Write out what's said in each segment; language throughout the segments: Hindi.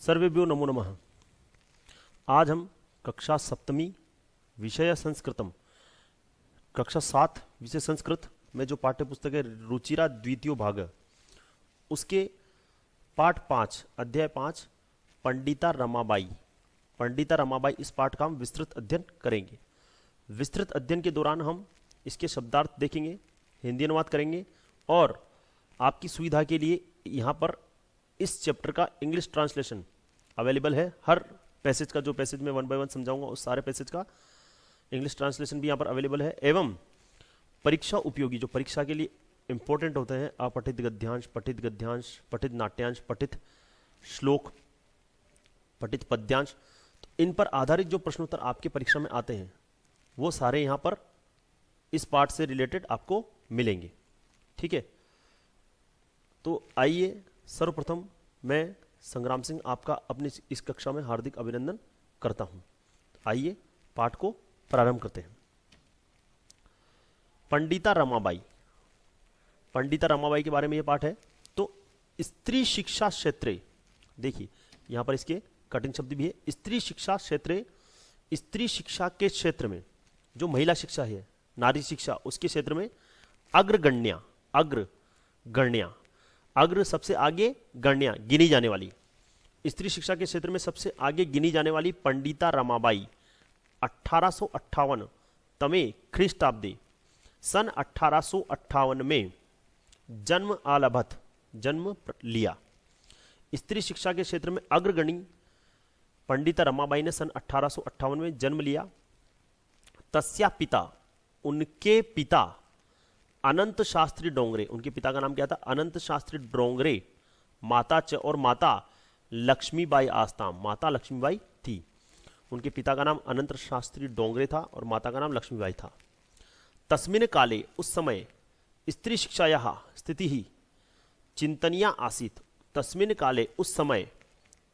सर्वेभ्यो नमो नमः। आज हम कक्षा सप्तमी विषय संस्कृतम कक्षा 7 विषय संस्कृत में जो पाठ्य पुस्तक है रुचिरा द्वितीय भाग उसके पाठ 5 अध्याय 5 पंडिता रमाबाई इस पाठ का हम विस्तृत अध्ययन करेंगे। विस्तृत अध्ययन के दौरान हम इसके शब्दार्थ देखेंगे, हिंदी अनुवाद करेंगे और आपकी सुविधा के लिए यहाँ पर इस चैप्टर का इंग्लिश ट्रांसलेशन अवेलेबल है। हर पैसेज का जो पैसेज मैं 1 बाय 1 समझाऊंगा उस सारे पैसेज का इंग्लिश ट्रांसलेशन भी यहाँ पर अवेलेबल है। एवं परीक्षा उपयोगी जो परीक्षा के लिए इंपॉर्टेंट होते हैं अपठित गद्यांश, पठित नाट्यांश, पठित श्लोक, पठित पद्यांश, तो इन पर आधारित जो प्रश्नोत्तर आपके परीक्षा में आते हैं वो सारे यहाँ पर इस पाठ से रिलेटेड आपको मिलेंगे। ठीक है, तो आइए सर्वप्रथम मैं संग्राम सिंह आपका अपनी इस कक्षा में हार्दिक अभिनंदन करता हूं। आइए पाठ को प्रारंभ करते हैं। पंडिता रमाबाई के बारे में यह पाठ है। तो स्त्री शिक्षा क्षेत्रे, देखिए यहां पर इसके कठिन शब्द भी है। स्त्री शिक्षा क्षेत्रे, स्त्री शिक्षा के क्षेत्र में जो महिला शिक्षा है, नारी शिक्षा, उसके क्षेत्र में अग्र सबसे आगे, गण्या गिनी जाने वाली, स्त्री शिक्षा के क्षेत्र में सबसे आगे गिनी जाने वाली पंडिता रमाबाई 1858 तमे ख्रीष्टाब्दे सन 1858 में जन्म लिया। स्त्री शिक्षा के क्षेत्र में अग्रगणी पंडिता रमाबाई ने सन 1858 में जन्म लिया। तस्या पिता, उनके पिता अनंत शास्त्री डोंगरे, उनके पिता का नाम क्या था? अनंत शास्त्री डोंगरे। माता लक्ष्मीबाई आस्ताम, माता लक्ष्मीबाई थी। उनके पिता का नाम अनंत शास्त्री डोंगरे था और माता का नाम लक्ष्मीबाई था। तस्मिन् काले, उस समय, स्त्री शिक्षायाः स्थिति ही चिंतनीया आसीत। तस्मिन् काले, उस समय,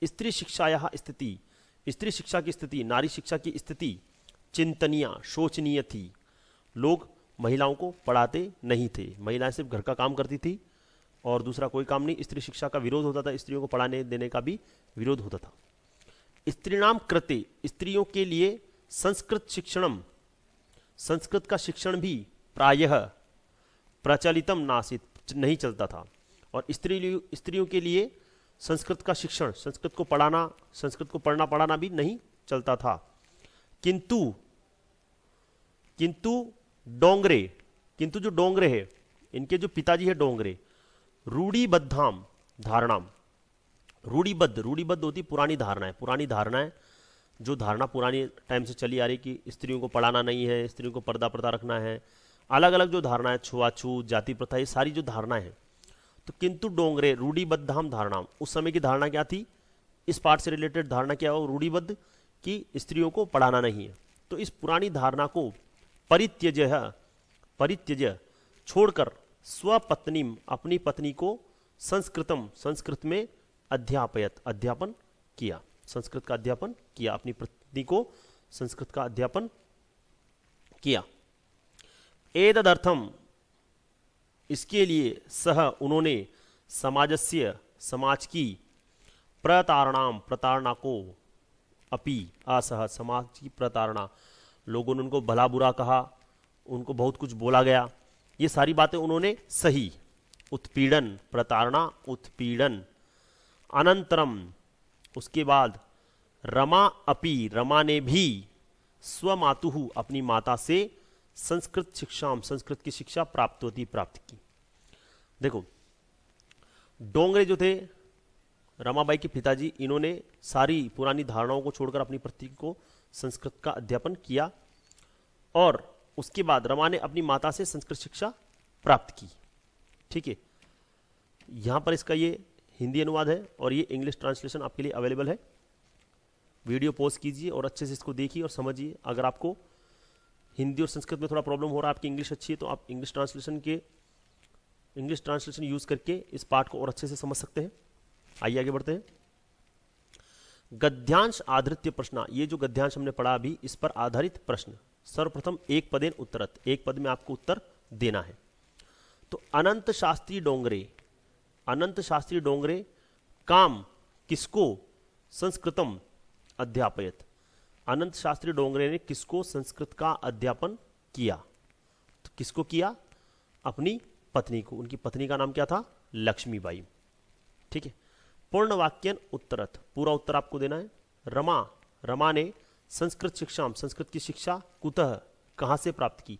स्त्री शिक्षायाः स्थिति, स्त्री शिक्षा की स्थिति, नारी शिक्षा की स्थिति चिंतनीय, शोचनीय थी। लोग महिलाओं को पढ़ाते नहीं थे, महिलाएं सिर्फ घर का काम करती थी और दूसरा कोई काम नहीं। स्त्री शिक्षा का विरोध होता था, स्त्रियों को पढ़ाने देने का भी विरोध होता था। स्त्रीणाम कृते, स्त्रियों के लिए संस्कृत शिक्षणम, संस्कृत का शिक्षण भी प्रायः प्रचलितम नासीत, नहीं चलता था। और स्त्रियों के लिए संस्कृत का शिक्षण, संस्कृत को पढ़ना पढ़ाना भी नहीं चलता था। किंतु जो डोंगरे है, इनके जो पिताजी है डोंगरे, रूढ़िबद्धाम धारणाम, रूढ़िबद्ध होती पुरानी धारणाएं, जो धारणा पुरानी टाइम से चली आ रही कि स्त्रियों को पढ़ाना नहीं है, स्त्रियों को पर्दा रखना है, अलग अलग जो धारणाएं, छुआछूत, जाति प्रथा, ये सारी जो धारणाएं हैं। तो किंतु डोंगरे रूढ़िबद्धाम धारणाम, उस समय की धारणा क्या थी? इस पाठ से रिलेटेड धारणा क्या हो? रूढ़िबद्ध, कि स्त्रियों को पढ़ाना नहीं है। तो इस पुरानी धारणा को परित्यज्य छोड़कर स्वपत्नीम, अपनी पत्नी को संस्कृत में अध्यापन किया, संस्कृत का अध्यापन किया, अपनी पत्नी को संस्कृत का अध्यापन किया। एतदर्थम, इसके लिए सह, उन्होंने समाज की प्रतारणा को अपि असह, समाज की प्रतारणा, लोगों ने उनको भला बुरा कहा, उनको बहुत कुछ बोला गया, ये सारी बातें उन्होंने सही। उत्पीड़न, प्रताड़ना, उत्पीड़न। अनंतरम, उसके बाद, रमा ने भी स्वमातुहु, अपनी माता से संस्कृत की शिक्षा प्राप्त की। देखो, डोंगरे जो थे, रमाबाई के पिताजी, इन्होंने सारी पुरानी धारणाओं को छोड़कर अपनी पत्नी को संस्कृत का अध्यापन किया और उसके बाद रमा ने अपनी माता से संस्कृत शिक्षा प्राप्त की। ठीक है, यहां पर इसका ये हिंदी अनुवाद है और ये इंग्लिश ट्रांसलेशन आपके लिए अवेलेबल है। वीडियो पॉज कीजिए और अच्छे से इसको देखिए और समझिए। अगर आपको हिंदी और संस्कृत में थोड़ा प्रॉब्लम हो रहा है, आपकी इंग्लिश अच्छी है, तो आप इंग्लिश ट्रांसलेशन यूज करके इस पाठ को और अच्छे से समझ सकते हैं। आइए आगे बढ़ते हैं। गद्यांश आधृत्य प्रश्न, ये जो गद्यांश हमने पढ़ा अभी, इस पर आधारित प्रश्न। सर्वप्रथम एक पदेन उत्तरत, एक पद में आपको उत्तर देना है। तो अनंत शास्त्री डोंगरे काम किसको संस्कृतम अध्यापयत। अनंत शास्त्री डोंगरे ने किसको संस्कृत का अध्यापन किया? तो किसको किया? अपनी पत्नी को। उनकी पत्नी का नाम क्या था? लक्ष्मीबाई। ठीक है। पूर्ण वाक्यन उत्तरत, पूरा उत्तर आपको देना है। रमा ने संस्कृत शिक्षा, संस्कृत की शिक्षा कुतः, कहां से प्राप्त की?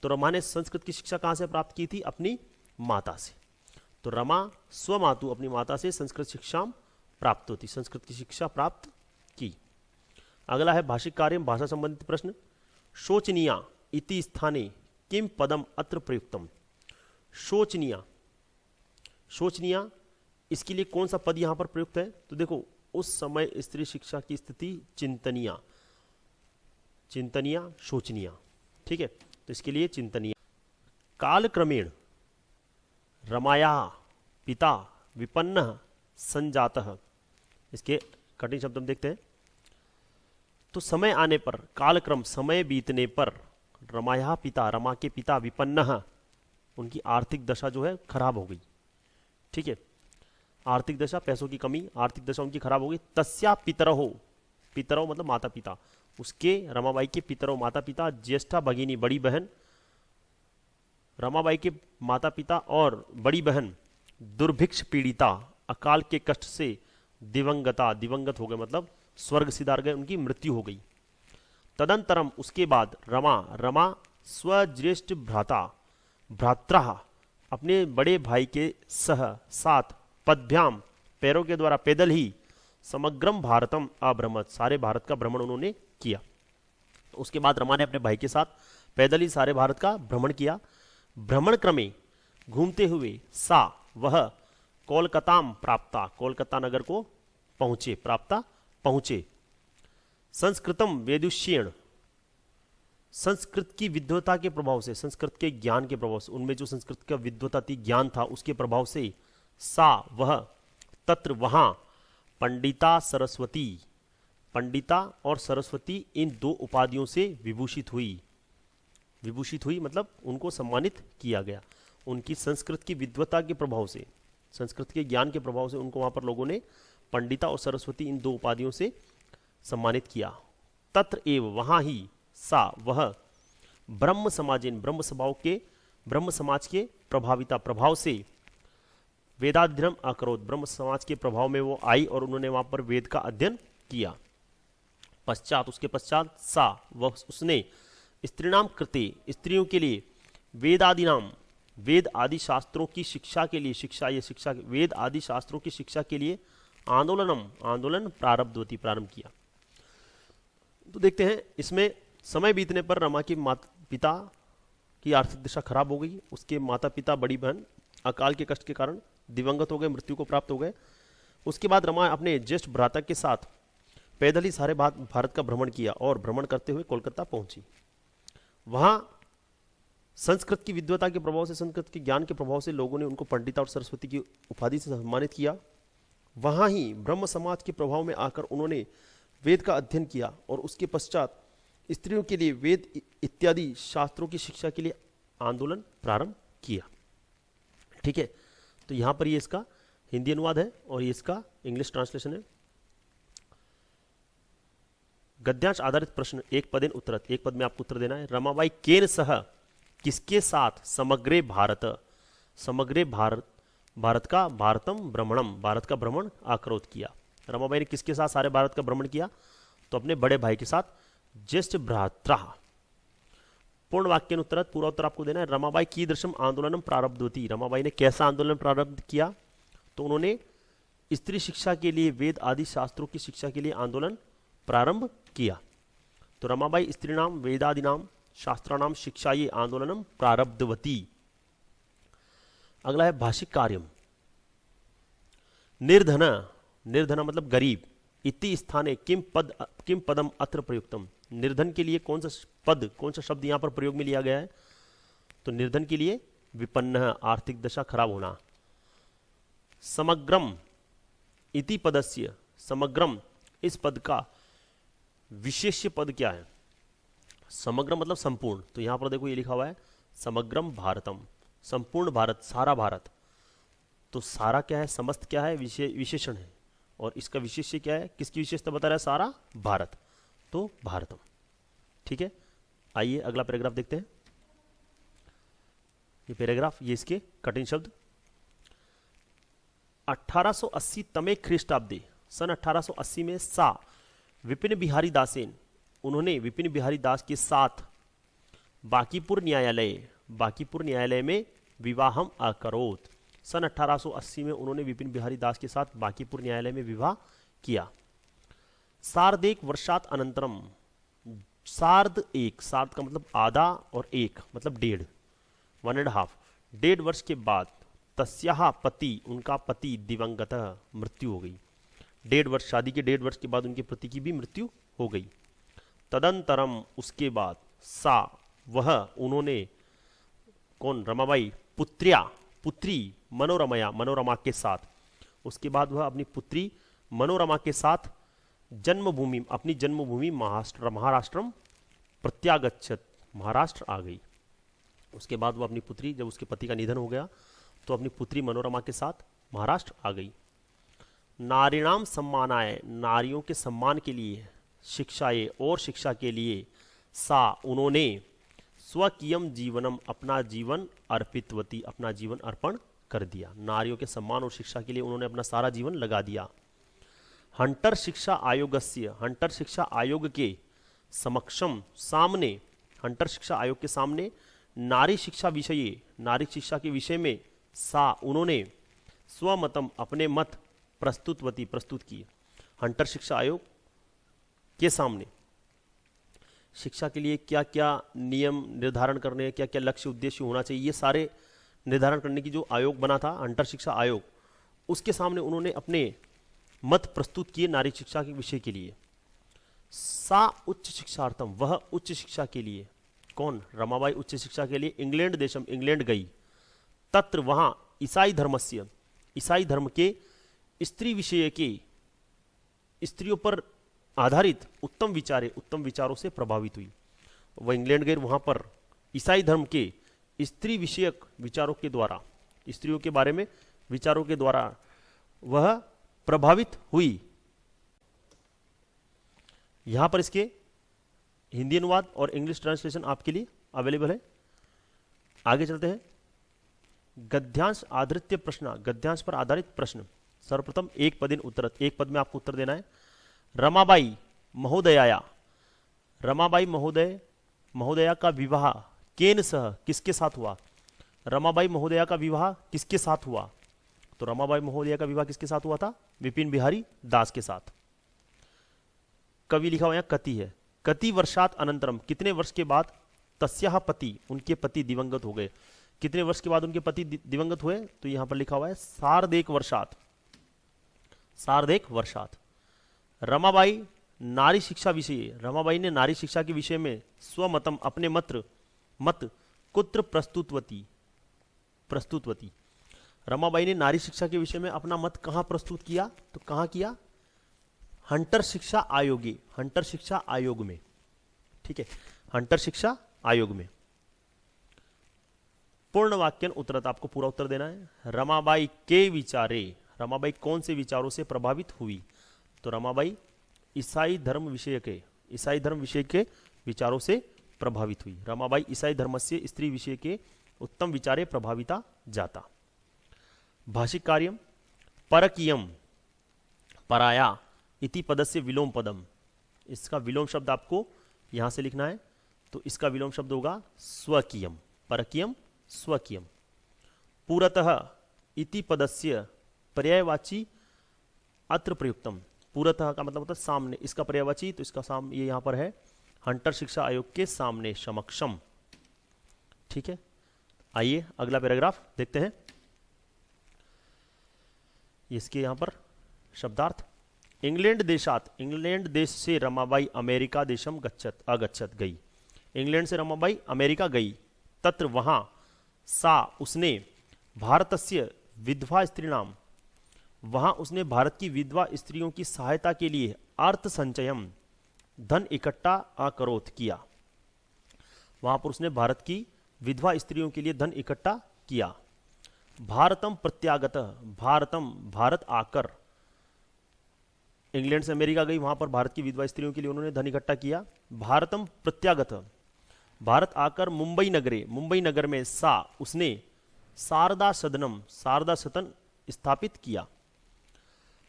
तो रमा ने संस्कृत की शिक्षा कहां से प्राप्त की थी? अपनी माता से। तो रमा स्वमातु, अपनी माता से संस्कृत शिक्षा प्राप्त होती, संस्कृत की शिक्षा प्राप्त की। अगला है भाषिक कार्य, भाषा संबंधित प्रश्न। शोचनीया इति स्थाने किम पदम अत्र प्रयुक्तम? शोचनीया, शोचनीया, इसके लिए कौन सा पद यहां पर प्रयुक्त है? तो देखो, उस समय स्त्री शिक्षा की स्थिति चिंतनीय, चिंतनीय, शोचनीय। ठीक है, तो इसके लिए चिंतनीय। कालक्रमेण रमाया पिता विपन्न संजातः, इसके कठिन शब्द हम देखते हैं। तो समय आने पर, कालक्रम, समय बीतने पर, रमाया पिता, रमा के पिता, विपन्न, उनकी आर्थिक दशा जो है खराब हो गई। ठीक है, आर्थिक दशा, पैसों की कमी, आर्थिक दशा उनकी खराब हो गई। तस्या पितरहो, पितरहो मतलब माता पिता, उसके, रमाबाई के पितरहो माता पिता, ज्येष्ठा भगिनी बड़ी बहन, रमाबाई के माता पिता और बड़ी बहन दुर्भिक्ष पीड़िता, अकाल के कष्ट से दिवंगता, दिवंगत हो गए मतलब स्वर्ग सिधार गए, उनकी मृत्यु हो गई। तदंतरम, उसके बाद रमा स्वज्येष्ठ भ्रात्रा, अपने बड़े भाई के साथ पदभ्याम, पैरों के द्वारा, पैदल ही, समग्रम भारतम अभ्रमत, सारे भारत का भ्रमण उन्होंने किया। उसके बाद रमा ने अपने भाई के साथ पैदल ही सारे भारत का भ्रमण किया। भ्रमण क्रमे, घूमते हुए, वह कोलकाताम प्राप्ता, कोलकाता नगर को पहुंचे, प्राप्ता पहुंचे। संस्कृतम वेदुष्येण, संस्कृत की विद्वता के प्रभाव से, संस्कृत के ज्ञान के प्रभाव से, उनमें जो संस्कृत का विद्वता थी, ज्ञान था, उसके प्रभाव से, वह, तत्र वहां, पंडिता सरस्वती, पंडिता और सरस्वती इन दो उपाधियों से विभूषित हुई। विभूषित हुई मतलब उनको सम्मानित किया गया। उनकी संस्कृत की विद्वता के प्रभाव से, संस्कृत के ज्ञान के प्रभाव से उनको वहां पर लोगों ने पंडिता और सरस्वती इन दो उपाधियों से सम्मानित किया। तत्र एव, वहां ही, वह, ब्रह्म समाजिन, ब्रह्म समाज के प्रभाव से, वेदाध्ययन अकरोत, ब्रह्म समाज के प्रभाव में वो आई और उन्होंने वहां पर वेद का अध्ययन किया। पश्चात, उसके पश्चात, वह, उसने, स्त्रीणाम कृते, स्त्रियों के लिए, वेदादिनाम, वेद आदि शास्त्रों की शिक्षा के लिए, शिक्षा, वेद आदि शास्त्रों की शिक्षा के लिए, आंदोलन प्रारब्धवती, प्रारंभ किया। तो देखते हैं इसमें, समय बीतने पर रमा के माता पिता की आर्थिक दशा खराब हो गई, उसके माता पिता, बड़ी बहन अकाल के कष्ट के कारण दिवंगत हो गए, मृत्यु को प्राप्त हो गए। उसके बाद रमा अपने ज्येष्ठ भ्राता के साथ पैदल ही सारे भारत का भ्रमण किया और भ्रमण करते हुए कोलकाता पहुंची। वहां संस्कृत की विद्वता के प्रभाव से, संस्कृत के ज्ञान के प्रभाव से लोगों ने उनको पंडिता और सरस्वती की उपाधि से सम्मानित किया। वहां ही ब्रह्म समाज के प्रभाव में आकर उन्होंने वेद का अध्ययन किया और उसके पश्चात स्त्रियों के लिए वेद इत्यादि शास्त्रों की शिक्षा के लिए आंदोलन प्रारंभ किया। ठीक है, तो यहां पर ये इसका हिंदी अनुवाद है और ये इसका इंग्लिश ट्रांसलेशन है। गद्यांश आधारित प्रश्न, एक पदेन उत्तरत, एक पद में आपको उत्तर देना है। रमाबाई केन सह, किसके साथ, समग्रे भारत, समग्रे भारत का, भारतम भ्रमणम, भारत का भ्रमण आकरोत किया। रमाबाई ने किसके साथ सारे भारत का भ्रमण किया? तो अपने बड़े भाई के साथ, ज्येष्ठ भ्रात्रा। पूर्ण वाक्य उत्तरत, पूरा उत्तर आपको देना है। रमाबाई कीदृशम आंदोलनम प्रारब्धवती, रमाबाई ने कैसा आंदोलन प्रारंभ किया? तो उन्होंने स्त्री शिक्षा के लिए, वेद आदि शास्त्रों की शिक्षा के लिए आंदोलन प्रारंभ किया। तो रमाबाई स्त्रीणाम वेदादिनाम शास्त्राणाम शिक्षाये आंदोलनम प्रारब्धवती। अगला है भाषिक कार्यम। निर्धन मतलब गरीब, इति स्थाने किम पदम अत्र प्रयुक्तम, निर्धन के लिए कौन सा पद, कौन सा शब्द यहां पर प्रयोग में लिया गया है? तो निर्धन के लिए विपन्न, आर्थिक दशा खराब होना। समग्रम इति पदस्य, समग्रम इस पद का विशेष्य पद क्या है? समग्र मतलब संपूर्ण, तो यहां पर देखो ये लिखा हुआ है समग्रम भारतम, संपूर्ण भारत, सारा भारत। तो सारा क्या है? समस्त क्या है? विशेषण है। और इसका विशेष्य क्या है, किसकी विशेषता बता रहा है, सारा भारत, तो भारतम। ठीक है, आइए अगला पैराग्राफ देखते हैं। ये पैराग्राफ, ये इसके कठिन शब्द। 1880 तमे ख्रीष्टाब्दे, सन 1880 में सा विपिन बिहारी दासेन, उन्होंने विपिन बिहारी दास के साथ बांकीपुर न्यायालय में विवाहम अकरोत्। सन 1880 में उन्होंने विपिन बिहारी दास के साथ बांकीपुर न्यायालय में विवाह किया। सार्धेक वर्षात अनंतरम, सार्ध का मतलब आधा और एक मतलब डेढ़, 1.5, 1.5 वर्ष के बाद तस्याः पति, उनका पति दिवंगत, मृत्यु हो गई। 1.5 वर्ष, शादी के 1.5 वर्ष के बाद उनके पति की भी मृत्यु हो गई। तदंतरम, उसके बाद सा, वह, उन्होंने, कौन, रमाबाई, पुत्री मनोरमा के साथ, उसके बाद वह अपनी पुत्री मनोरमा के साथ अपनी जन्मभूमि महाराष्ट्रम प्रत्यागच्छत, महाराष्ट्र आ गई। उसके बाद वह अपनी पुत्री, जब उसके पति का निधन हो गया तो अपनी पुत्री मनोरमा के साथ महाराष्ट्र आ गई। नारीणाम सम्मानाय, नारियों के सम्मान के लिए, शिक्षाए, और शिक्षा के लिए, सा, उन्होंने, स्वकीयम जीवनम, अपना जीवन अर्पितवती, अपना जीवन अर्पण कर दिया। नारियों के सम्मान और शिक्षा के लिए उन्होंने अपना सारा जीवन लगा दिया। हंटर शिक्षा आयोगस्य, हंटर शिक्षा आयोग के समक्षम, सामने, हंटर शिक्षा आयोग के सामने, नारी शिक्षा विषये, नारी शिक्षा के विषय में, सा, उन्होंने, स्वमतम, अपने मत, प्रस्तुत की। हंटर शिक्षा आयोग के सामने शिक्षा के लिए क्या क्या नियम निर्धारण करने, क्या क्या लक्ष्य उद्देश्य होना चाहिए, ये सारे निर्धारण करने की जो आयोग बना था, हंटर शिक्षा आयोग, उसके सामने उन्होंने अपने मत प्रस्तुत किए नारी शिक्षा के विषय के लिए। सा उच्च शिक्षार्थम, वह उच्च शिक्षा के लिए, कौन, रमाबाई, उच्च शिक्षा के लिए इंग्लैंड देशम, इंग्लैंड गई। तत्र, वहां, ईसाई धर्मस्य, ईसाई धर्म के स्त्री विषय के, स्त्रियों पर आधारित उत्तम विचारों से प्रभावित हुई। वह इंग्लैंड गए, वहां पर ईसाई धर्म के स्त्री विषयक विचारों के द्वारा, स्त्रियों के बारे में विचारों के द्वारा वह प्रभावित हुई। यहां पर इसके हिंदी अनुवाद और इंग्लिश ट्रांसलेशन आपके लिए अवेलेबल है। आगे चलते हैं। गद्यांश आधृत्य प्रश्न, गद्यांश पर आधारित प्रश्न। सर्वप्रथम एक पदिन उत्तर, एक पद में आपको उत्तर देना है। रमाबाई महोदयाया, रमाबाई महोदया का विवाह केन सह, किसके साथ हुआ। रमाबाई महोदया का विवाह किसके साथ हुआ, तो रमाबाई महोदया का विवाह किसके साथ हुआ था, विपिन बिहारी दास के साथ। कवि लिखा हुआ यहां कति है। कति वर्षात अनंतरम, कितने वर्ष के बाद, तस्याः पति, उनके पति दिवंगत हो गए। कितने वर्ष के बाद उनके पति दिवंगत हुए, तो यहां पर लिखा हुआ है सार्धेक वर्षात, सार्धेक वर्षात। रमाबाई नारी शिक्षा विषय, रमाबाई ने नारी शिक्षा के विषय में स्वमतम, अपने मत कुत्र प्रस्तुतवती। रमाबाई ने नारी शिक्षा के विषय में अपना मत कहां प्रस्तुत किया, तो कहां किया, हंटर शिक्षा आयोगे, हंटर शिक्षा आयोग में। ठीक है, हंटर शिक्षा आयोग में। पूर्ण वाक्यन उत्तरत, आपको पूरा उत्तर देना है। रमाबाई के विचारे, रमाबाई कौन से विचारों से प्रभावित हुई, तो रमाबाई ईसाई धर्म विषय के विचारों से प्रभावित हुई। रमाबाई ईसाई धर्म से स्त्री विषय के उत्तम विचारे प्रभाविता जाता। भाषिक कार्यम परकीयम पराया इति पदस्य विलोम पदम, इसका विलोम शब्द आपको यहां से लिखना है, तो इसका विलोम शब्द होगा स्वकीयम, परकीयम स्वकीयम। पूरतः इति पदस्य पर्यायवाची अत्र प्रयुक्तम, पूरतः का मतलब होता है सामने, इसका पर्यायवाची, तो इसका साम ये यहां पर है हंटर शिक्षा आयोग के सामने, समक्षम। ठीक है, आइए अगला पैराग्राफ देखते हैं। इसके यहां पर शब्दार्थ। इंग्लैंड देशात, इंग्लैंड देश से रमाबाई अमेरिका देशम अगच्छत गई, इंग्लैंड से रमाबाई अमेरिका गई। तत्र वहां, सा उसने, भारतस्य विधवा स्त्रीणाम, वहां उसने भारत की विधवा स्त्रियों की सहायता के लिए अर्थ संचयम, धन इकट्ठा अकरोत किया। वहां पर उसने भारत की विधवा स्त्रियों के लिए धन इकट्ठा किया। भारतम प्रत्यागत, भारत आकर, इंग्लैंड से अमेरिका गई, वहां पर भारत की विधवा स्त्रियों के लिए उन्होंने धन इकट्ठा किया। भारतम प्रत्यागत, भारत आकर मुंबई नगरे, मुंबई नगर में उसने शारदा सदनम, शारदा सदन स्थापित किया।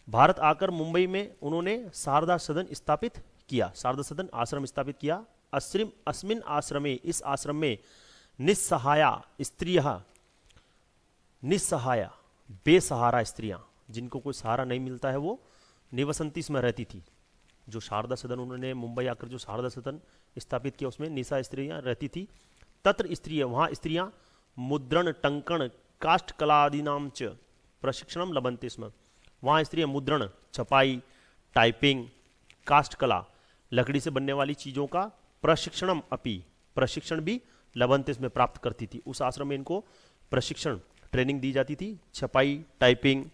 भारत आकर मुंबई में उन्होंने शारदा सदन स्थापित किया, शारदा सदन आश्रम स्थापित किया। अस्मिन आश्रमे, इस आश्रम में निस्सहाया स्त्रियः, निस्सहाया बेसहारा स्त्रियां, जिनको कोई सहारा नहीं मिलता है, वो निवसंती इसमें रहती थी। जो शारदा सदन उन्होंने मुंबई आकर जो शारदा सदन स्थापित किया उसमें निशा स्त्रियां रहती थी। तत्र स्त्रियां, वहां स्त्रियां मुद्रण टंकण काष्ठ कला आदि नाम च प्रशिक्षणम लभन्ते स्म, वहां स्त्रियां मुद्रण, छपाई, टाइपिंग, काष्ठ कला, लकड़ी से बनने वाली चीजों का प्रशिक्षणम अपि, प्रशिक्षण भी लभन्ते इसमें प्राप्त करती थी। उस आश्रम में इनको प्रशिक्षण, ट्रेनिंग दी जाती थी, छपाई, टाइपिंग,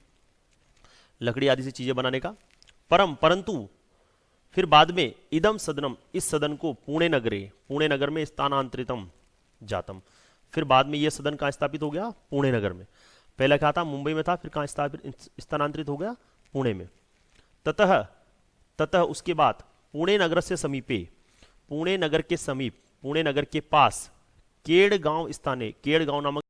लकड़ी आदि से चीजें बनाने का। परंतु फिर बाद में इदम सदनम, इस सदन को पुणे नगरे, पुणे नगर में स्थानांतरितम जातम, फिर बाद में यह सदन कहां स्थापित हो गया? पुणे नगर में। पहले क्या था? मुंबई में था, फिर कहां स्थानांतरित हो गया? पुणे में। ततः उसके बाद पुणे नगर से समीपे, पुणे नगर के समीप, पुणे नगर के पास केड़ गांव स्थाने, केड़ गांव नामक